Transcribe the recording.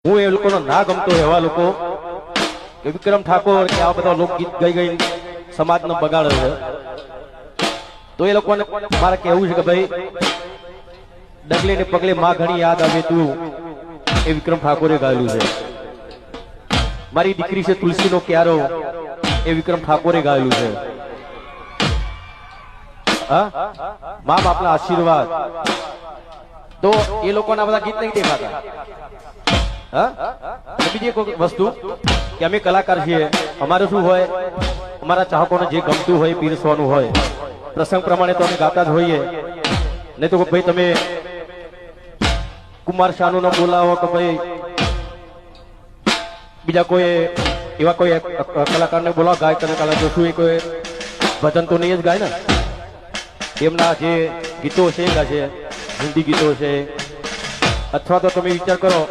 હું એ લોકોનો ના ગમતો એવા લોકો કે વિક્રમ ઠાકોર કે આ બધા લોકગીત ગઈ સમાજનો બગાડે છે, તો એ લોકોને મારે કહેવું છે કે ભાઈ ડગલે ને પગલે માં ઘણી યાદ આવે તું એ વિક્રમ ઠાકોરે ગાયેલું છે. મારી દીકરી છે તુલસીનો ક્યારો એ વિક્રમ ઠાકોરે ગાયેલું છે. હા, મા બાપના આશીર્વાદ, તો એ લોકોના બધા ગીત નહીં દેખાતા. બીજી એક વસ્તુ કે અમે કલાકાર છીએ, અમારે શું હોય, અમારા ચાહકોને જે ગમતું હોય પીરસવાનું હોય, પ્રસંગ પ્રમાણે તો અમે ગાતા જ હોઈએ. નહીં તો ભાઈ તમે કુમાર શાનુ ને બોલાવો કે ભાઈ બીજા કોઈ એવા કોઈ કલાકારને બોલાવો, ગાયક અને કલાકાર, શું એ કોઈ ભજન તો નહીં જ ગાય ને. એમના જે ગીતો છે એ ગાય છે, હિન્દી ગીતો છે, અથવા તો તમે વિચાર કરો